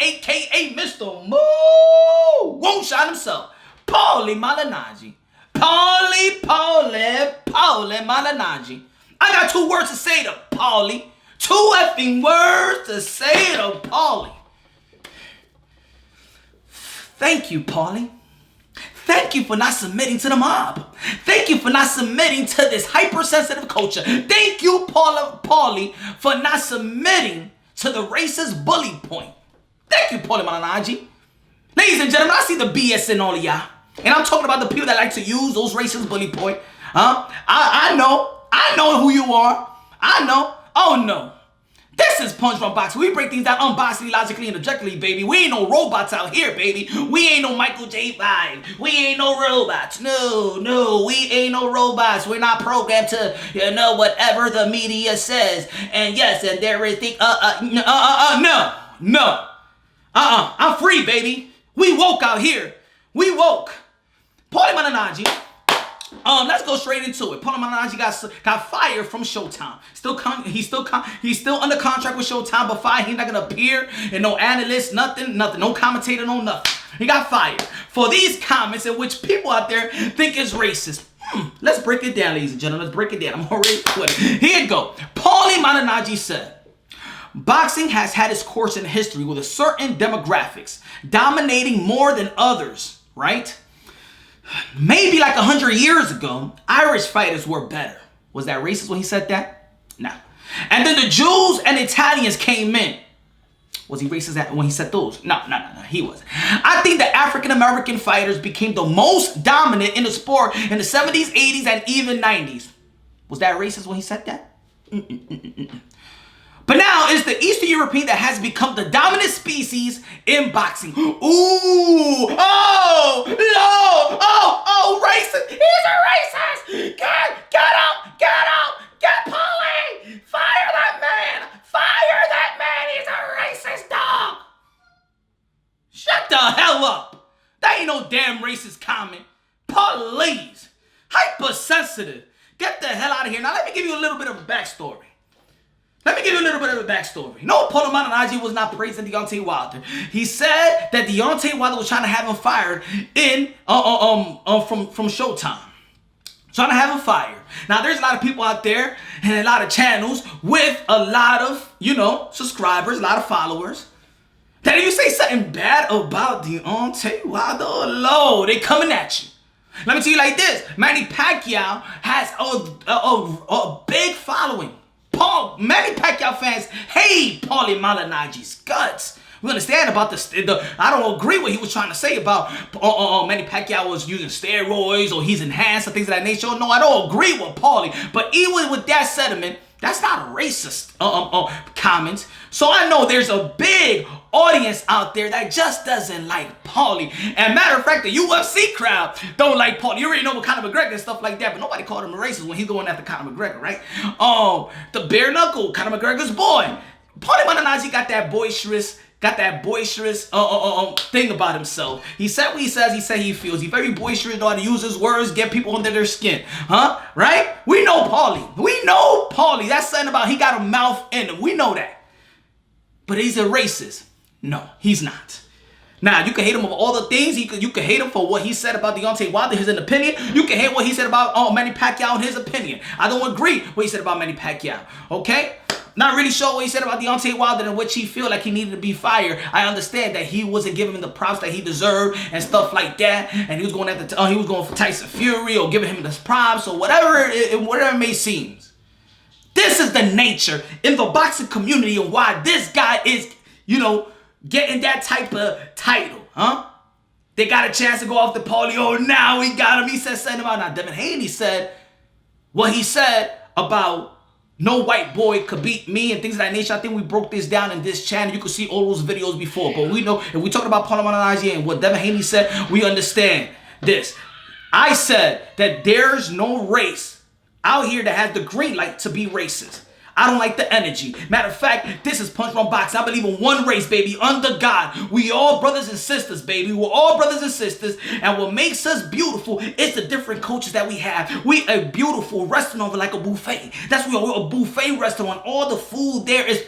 a.k.a. Mr. Moo Moonshine himself, Paulie Malignaggi. Paulie Malignaggi. I got 2 words to say to Paulie. 2 effing words to say to Paulie. Thank you, Paulie. Thank you for not submitting to the mob. Thank you for not submitting to this hypersensitive culture. Thank you, Paulie, for not submitting to the racist bully point. Thank you, Paulie Malignaggi. Ladies and gentlemen, I see the BS in all of y'all. And I'm talking about the people that like to use those racist bully point. I know who you are. I know. Oh, no. This is Punch Drunk Boxing. We break things down unboxingly, logically, and objectively, baby. We ain't no robots out here, baby. We ain't no Michael J. 5. We ain't no robots. No, we ain't no robots. We're not programmed to, whatever the media says. And yes, and there is the, no. I'm free, baby. We woke out here. We woke. Paulie Malignaggi. Let's go straight into it. Paulie Malignaggi got fired from Showtime. He's still under contract with Showtime, but fired. He's not gonna appear and no analyst, nothing, no commentator, no nothing. He got fired for these comments in which people out there think is racist. Let's break it down, ladies and gentlemen. Let's break it down. I'm already with it. Here you go. Paulie Malignaggi said, boxing has had its course in history with a certain demographics dominating more than others, right? Maybe like 100 years ago, Irish fighters were better. Was that racist when he said that? No. And then the Jews and Italians came in. Was he racist when he said those? No, he wasn't. I think the African-American fighters became the most dominant in the sport in the 70s, 80s, and even 90s. Was that racist when he said that? But now it's the Eastern European that has become the dominant species in boxing. Ooh, racist. He's a racist. Get Paulie. Fire that man. He's a racist dog. Shut the hell up. That ain't no damn racist comment. Please. Hypersensitive. Get the hell out of here. Now let me give you a little bit of a backstory. No, Paulie Malignaggi was not praising Deontay Wilder. He said that Deontay Wilder was trying to have him fired from Showtime. Trying to have him fired. Now, there's a lot of people out there and a lot of channels with a lot of, subscribers, a lot of followers. That if you say something bad about Deontay Wilder, oh, they coming at you. Let me tell you like this. Manny Pacquiao has a big following. Many Pacquiao fans hate Paulie Malignaggi's guts. We understand about I don't agree with what he was trying to say about Manny Pacquiao was using steroids or he's enhanced or things of that nature. No, I don't agree with Paulie. But even with that sentiment, that's not a racist comment. So I know there's a big audience out there that just doesn't like Paulie. And matter of fact, the UFC crowd don't like Paulie. You already know what Conor McGregor and stuff like that, but nobody called him a racist when he's going after Conor McGregor, right? The bare knuckle, Conor McGregor's boy. Paulie Malignaggi got that boisterous thing about himself. He said what he says, he said he feels. He's very boisterous, know how to use his words, get people under their skin. Right? We know Paulie. That's something about he got a mouth in him. We know that. But he's a racist. No, he's not. Now, you can hate him over all the things. You can hate him for what he said about Deontay Wilder, his opinion. You can hate what he said about Manny Pacquiao and his opinion. I don't agree what he said about Manny Pacquiao. Okay? Not really sure what he said about Deontay Wilder and which he feel like he needed to be fired. I understand that he wasn't giving him the props that he deserved and stuff like that. And he was going for Tyson Fury or giving him the props or whatever it may seem. This is the nature in the boxing community and why this guy is, getting that type of title, They got a chance to go off the Paulie. Oh, now we got him. He said something about, now Devin Haney said what he said about no white boy could beat me and things of that nature. I think we broke this down in this channel. You could see all those videos before. But we know, if we talking about Paulie Malignaggi and what Devin Haney said, we understand this. I said that there's no race out here that has the green light to be racist. I don't like the energy. Matter of fact, this is Punch Drunk Boxing. I believe in one race, baby, under God. We all brothers and sisters, baby. We're all brothers and sisters. And what makes us beautiful is the different cultures that we have. We a beautiful restaurant like a buffet. That's why we're a buffet restaurant. All the food there is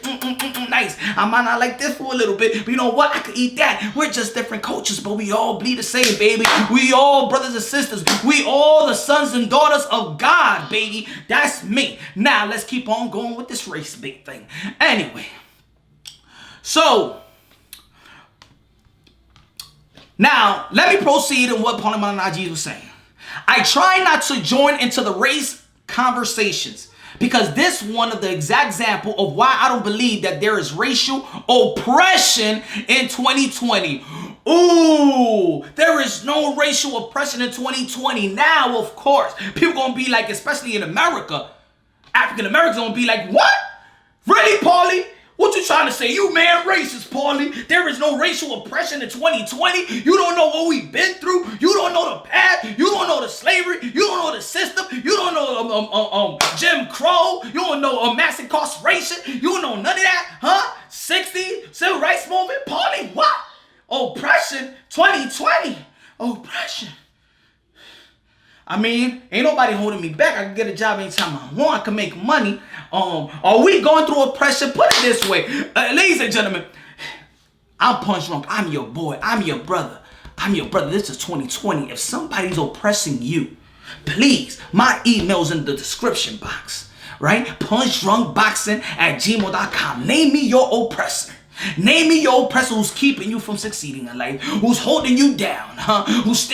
nice. I might not like this for a little bit, but you know what? I could eat that. We're just different cultures, but we all bleed the same, baby. We all brothers and sisters. We all the sons and daughters of God, baby. That's me. Now, let's keep on going with this race bait thing. Anyway, so now let me proceed in what Paulie Malignaggi was saying. I try not to join into the race conversations because this one of the exact example of why I don't believe that there is racial oppression in 2020. Ooh, there is no racial oppression in 2020. Now, of course, people gonna be like, especially in America, African Americans gonna be like, what? Really, Paulie? What you trying to say? You man racist, Paulie. There is no racial oppression in 2020. You don't know what we've been through. You don't know the past. You don't know the slavery. You don't know the system. You don't know Jim Crow. You don't know mass incarceration. You don't know none of that, huh? 60s, civil rights movement, Paulie, what? Oppression, 2020, oppression. I mean, ain't nobody holding me back. I can get a job anytime I want. I can make money. Are we going through oppression? Put it this way. Ladies and gentlemen, I'm Punch Drunk. I'm your boy. I'm your brother. I'm your brother. This is 2020. If somebody's oppressing you, please, my email's in the description box, right? punchdrunkboxing@gmail.com. Name me your oppressor. Name me your oppressor who's keeping you from succeeding in life, who's holding you down, who's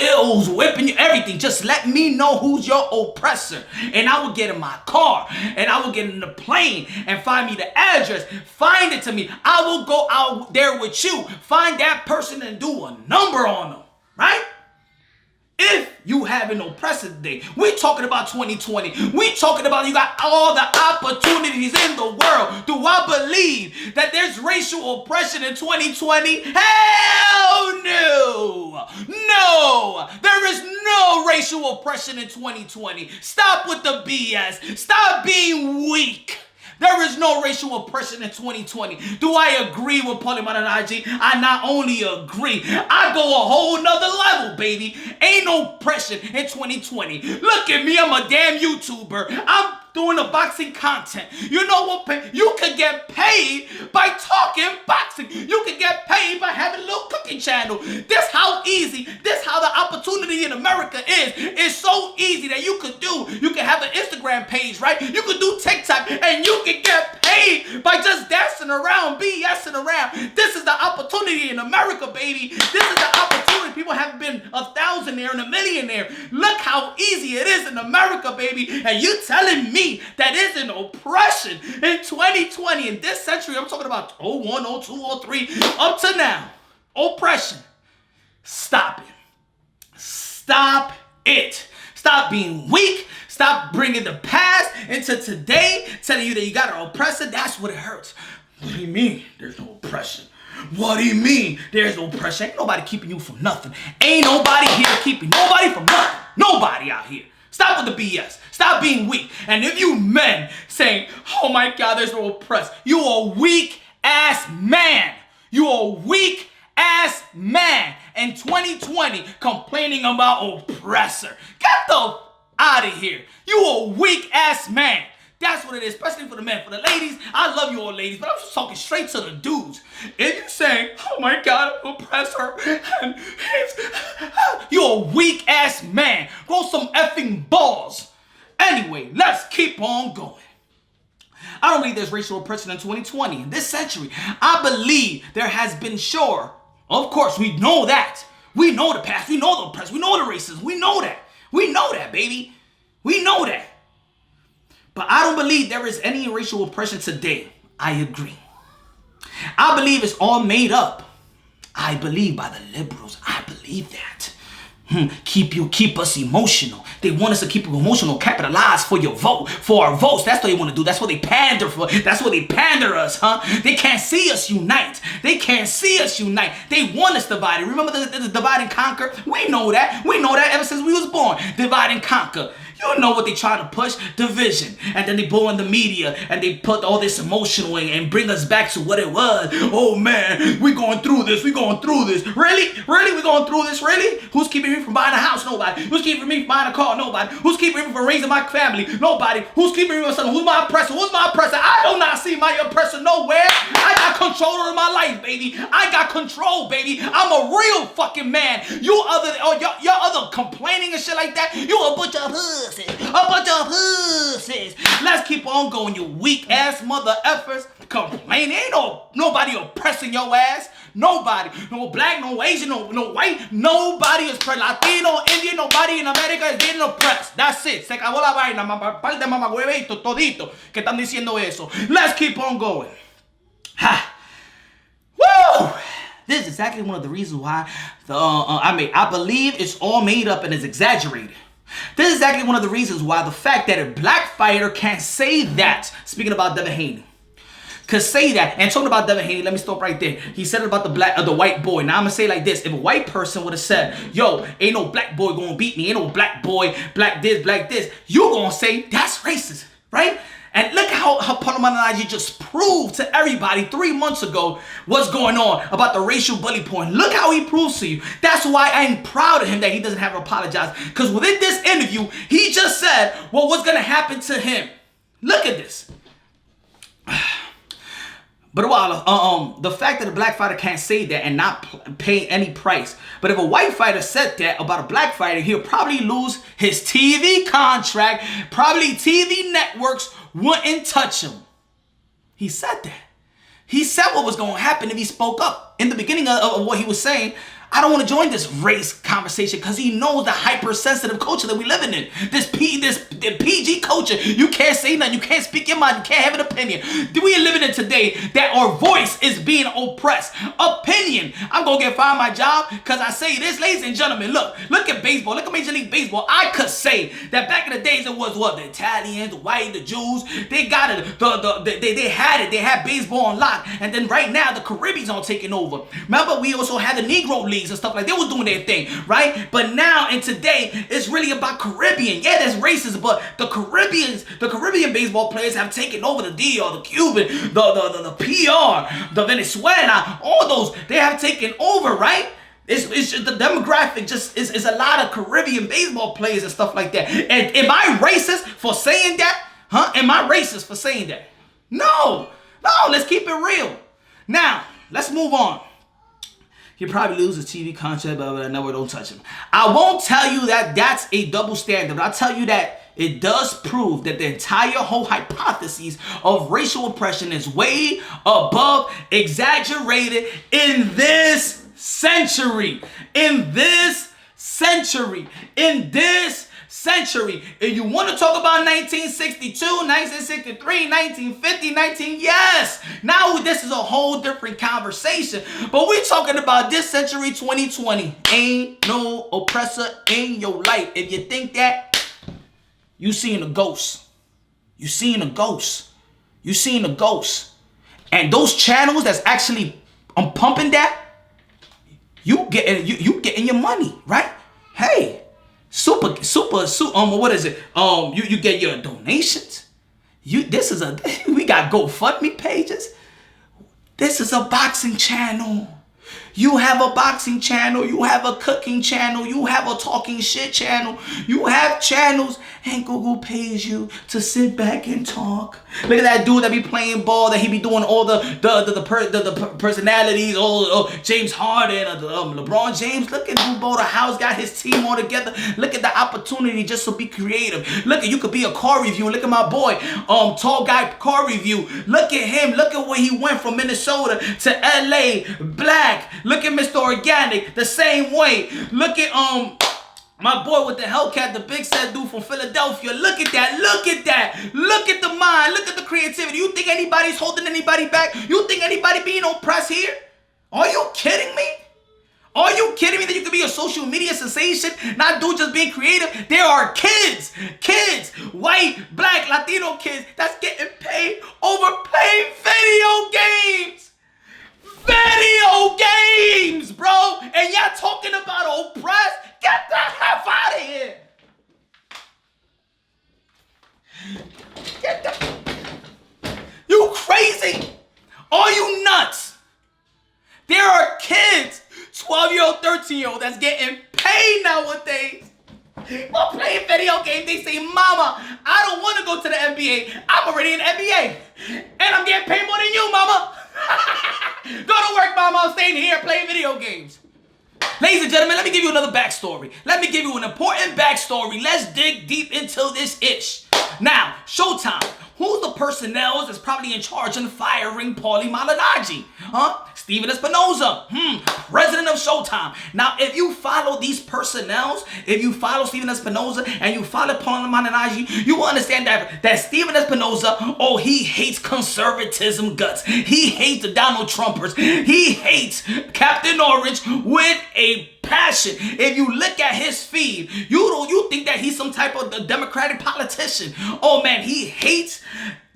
whipping you, everything. Just let me know who's your oppressor, and I will get in my car, and I will get in the plane, and find me the address, find it to me. I will go out there with you, find that person and do a number on them, right? If you have an oppressor today, we're talking about 2020. We're talking about you got all the opportunities in the world. Do I believe that there's racial oppression in 2020? Hell no! No! There is no racial oppression in 2020. Stop with the BS. Stop being weak. There is no racial oppression in 2020. Do I agree with Paulie Malignaggi? I not only agree, I go a whole nother level, baby. Ain't no oppression in 2020. Look at me, I'm a damn YouTuber. I'm doing the boxing content. You know what? You can get paid by talking boxing. You can get paid by having a little cooking channel. This how easy, this how the opportunity in America is. It's so easy that you could do. You can have an Instagram page, right? You could do TikTok and you can get paid by just dancing around, BSing around. This is the opportunity in America, baby. This is the opportunity. People have been a thousandaire and a millionaire. Look how easy it is in America, baby. And you telling me that is an oppression in 2020, in this century? I'm talking about 01, 02, 03, up to now. Oppression. Stop it. Stop it. Stop being weak. Stop bringing the past into today, telling you that you got an oppressor. That's what it hurts. What do you mean there's no oppression? What do you mean there's no oppression? Ain't nobody keeping you from nothing. Ain't nobody here keeping nobody from nothing. Nobody out here. Stop with the BS. Stop being weak. And if you men saying, oh my God, there's no oppress, you a weak ass man. You a weak ass man. In 2020, complaining about oppressor. Get the out of here. You a weak ass man. That's what it is, especially for the men. For the ladies, I love you all ladies, but I'm just talking straight to the dudes. If you saying, oh my God, oppressor, and you're a weak ass man. Grow some effing balls. Anyway, let's keep on going. I don't believe there's racial oppression in 2020. In this century, I believe there has been, sure. Of course, we know that. We know the past. We know the oppressed. We know the racism. We know that. We know that, baby. We know that. But I don't believe there is any racial oppression today. I agree. I believe it's all made up. I believe by the liberals. I believe that. Keep us emotional. They want us to keep emotional, capitalize for your vote, for our votes. That's what they want to do. That's what they pander for. That's what they pander us, huh? They can't see us unite. They can't see us unite. They want us divided. Remember the divide and conquer? We know that. We know that ever since we was born. Divide and conquer. You know what they trying to push? Division. And then they go in the media and they put all this emotional and bring us back to what it was. Oh man, we going through this. We going through this. Really? Really? We going through this? Really? Who's keeping me from buying a house? Nobody. Who's keeping me from buying a car? Nobody. Who's keeping me from raising my family? Nobody. Who's keeping me from something? Who's my oppressor? Who's my oppressor? I do not see my oppressor nowhere. I got control over my life, baby. I got control, baby. I'm a real fucking man. You other complaining and shit like that. You a bunch of pussies. A bunch of pussies. Let's keep on going, you weak ass mother effers. Complaining. Ain't nobody oppressing your ass. Nobody. No black, no Asian, no white. Nobody is oppressed. Latino, Indian, nobody in America is being oppressed. That's it. Se acabó la vaina. Par de mamagüevitos todito que están diciendo eso. Let's keep on going. Ha. Woo! This is exactly one of the reasons why I believe it's all made up and is exaggerated. This is exactly one of the reasons why the fact that a black fighter can't say that, speaking about Devin Haney, could say that. And talking about Devin Haney, let me stop right there. He said it about the white boy. Now I'm gonna say it like this: if a white person would have said, "Yo, ain't no black boy gonna beat me, ain't no black boy, black this," you gonna say that's racist, right? And look how Paulie Malignaggi just proved to everybody 3 months ago what's going on about the racial bully point. Look how he proves to you. That's why I'm proud of him that he doesn't have to apologize. Because within this interview, he just said, well, what's going to happen to him? Look at this. But while the fact that a black fighter can't say that and not pay any price, but if a white fighter said that about a black fighter, he'll probably lose his TV contract. Probably TV networks wouldn't touch him. He said that. He said what was going to happen if he spoke up. In the beginning of what he was saying, I don't want to join this race conversation because he knows the hypersensitive culture that we living in. This PG culture. You can't say nothing. You can't speak your mind. You can't have an opinion. We are living in today that our voice is being oppressed. Opinion. I'm going to get fired my job because I say this, ladies and gentlemen. Look at baseball. Look at Major League Baseball. I could say that back in the days it was what? The Italians, the white, the Jews. They got it. They had it. They had baseball on lock. And then right now the Caribbean's on taking over. Remember, we also had the Negro League and stuff like that. They was doing their thing, right? But now and today, it's really about Caribbean. Yeah, there's racist, but the Caribbean baseball players have taken over the DR, the Cuban, the PR, the Venezuela, all those, they have taken over, right? It's just the demographic just is a lot of Caribbean baseball players and stuff like that. And am I racist for saying that? Huh? Am I racist for saying that? No, let's keep it real. Now, let's move on. He probably loses TV contract, but no, don't touch him. I won't tell you that that's a double standard. I'll tell you that it does prove that the entire whole hypothesis of racial oppression is way above exaggerated in this century. In this century. In this century. If you want to talk about 1962, 1963, 1950, yes. Now this is a whole different conversation. But we're talking about this century, 2020. Ain't no oppressor in your life. If you think that, you seeing a ghost. You seeing a ghost. You seeing a ghost. And those channels that's actually pumping that, you getting your money, right? Hey. Super, what is it? You get your donations. We got GoFundMe pages. This is a boxing channel. You have a boxing channel. You have a cooking channel. You have a talking shit channel. You have channels, and Google pays you to sit back and talk. Look at that dude that be playing ball, that he be doing all the personalities. James Harden, LeBron James. Look at who bought a house, got his team all together. Look at the opportunity just to be creative. Look at, you could be a car review. Look at my boy, tall guy car review. Look at him. Look at where he went from Minnesota to LA. Black. Look at Mr. Organic, the same way. Look at my boy with the Hellcat, the big set dude from Philadelphia. Look at that. Look at that. Look at the mind. Look at the creativity. You think anybody's holding anybody back? You think anybody being oppressed here? Are you kidding me? Are you kidding me that you could be a social media sensation, not do just being creative? There are kids, white, black, Latino kids that's getting paid over playing video games. Video games, bro. And y'all talking about oppressed? Get the F out of here. that's getting paid nowadays for playing video games. They say, Mama, I don't want to go to the NBA. I'm already in the NBA. And I'm getting paid more than you, Mama. Go to work, Mama. I'm staying here playing video games. Ladies and gentlemen, let me give you another backstory. Let me give you an important backstory. Let's dig deep into this ish. Now, Showtime. Who's the personnel that's probably in charge in firing Paulie Malignaggi? Steven Espinosa, president of Showtime. Now, if you follow these personnels, if you follow Steven Espinosa and you follow Paulie Malignaggi, you will understand that Steven Espinosa, he hates conservatism guts. He hates the Donald Trumpers. He hates Captain Orange with a passion. If you look at his feed, you think that he's some type of Democratic politician. Oh man, he hates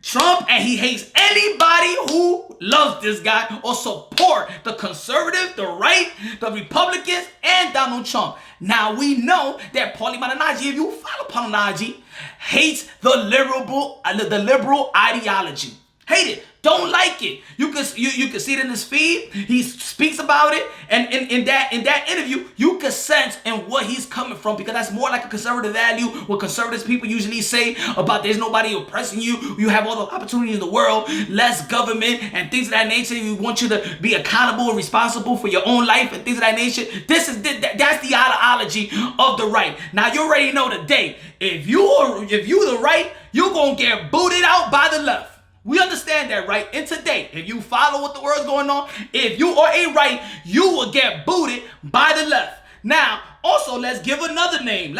Trump and he hates anybody who loves this guy or support the conservative, the right, the Republicans, and Donald Trump. Now we know that Paulie Malignaggi, if you follow Malignaggi, hates the liberal ideology. Hate it. Don't like it. You can see it in his feed. He speaks about it, and in that interview, you can sense in what he's coming from, because that's more like a conservative value. What conservative people usually say about there's nobody oppressing you. You have all the opportunity in the world, less government, and things of that nature. We want you to be accountable and responsible for your own life and things of that nature. That's the ideology of the right. Now you already know today. If you the right, you're gonna get booted out by the left. We understand that, right? And today, if you follow what the world's going on, if you are a right, you will get booted by the left. Now, also, let's give another name.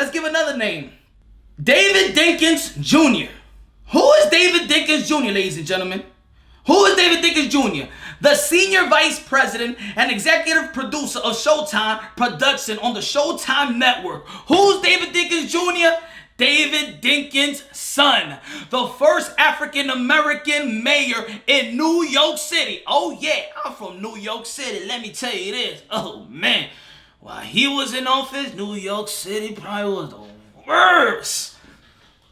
David Dinkins Jr. Who is David Dinkins Jr., ladies and gentlemen? Who is David Dinkins Jr.? The senior vice president and executive producer of Showtime production on the Showtime network. Who's David Dinkins Jr.? David Dinkins' son, the first African-American mayor in New York City. Oh yeah, I'm from New York City, let me tell you this. Oh man, while he was in office, New York City probably was the worst.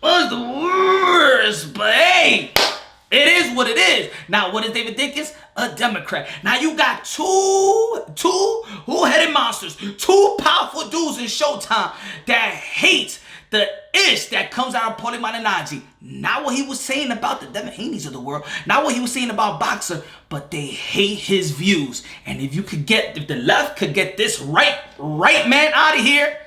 But hey, it is what it is. Now, what is David Dinkins? A Democrat. Now, you got two who-headed monsters, two powerful dudes in Showtime that hate the ish that comes out of Paulie Malignaggi. Not what he was saying about the Devin Haney's of the world. Not what he was saying about Boxer. But they hate his views. And if the left could get this right man out of here,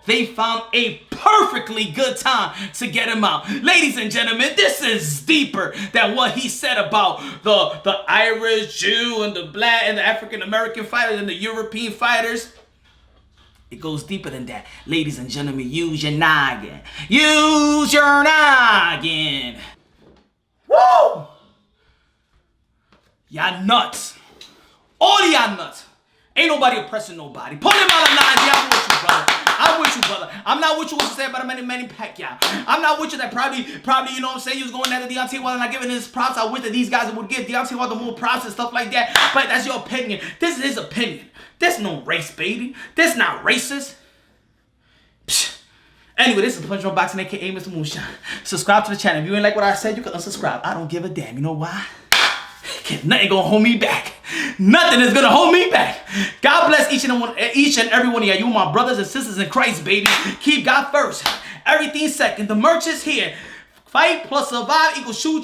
they found a perfectly good time to get him out. Ladies and gentlemen, this is deeper than what he said about the Irish, Jew, and the black, and the African-American fighters, and the European fighters. It goes deeper than that. Ladies and gentlemen, use your noggin. Use your noggin. Woo! Y'all nuts. All y'all nuts. Ain't nobody oppressing nobody. Paulie Malignaggi, I'm with you, brother. I'm with you, brother. I'm not with you what you said about a many Pacquiao. I'm not with you that probably, you know what I'm saying, you was going after Deontay Wilder, not giving his props. I wish that these guys would give Deontay Wilder more props and stuff like that. But that's your opinion. This is his opinion. There's no race, baby. This not racist. Psh. Anyway, this is Punch Boxing, aka Mr. Moonshine. Subscribe to the channel. If you ain't like what I said, you can unsubscribe. I don't give a damn. You know why? Nothing gonna hold me back. Nothing is gonna hold me back. God bless each and every one of you. You my brothers and sisters in Christ, baby. Keep God first. Everything second. The merch is here. Fight plus survive equals true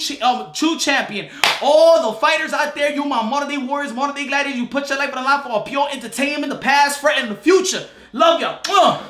champion. All the fighters out there, you my modern day warriors, modern day gladiators, you put your life on the line for a pure entertainment, the past, present, and the future. Love y'all.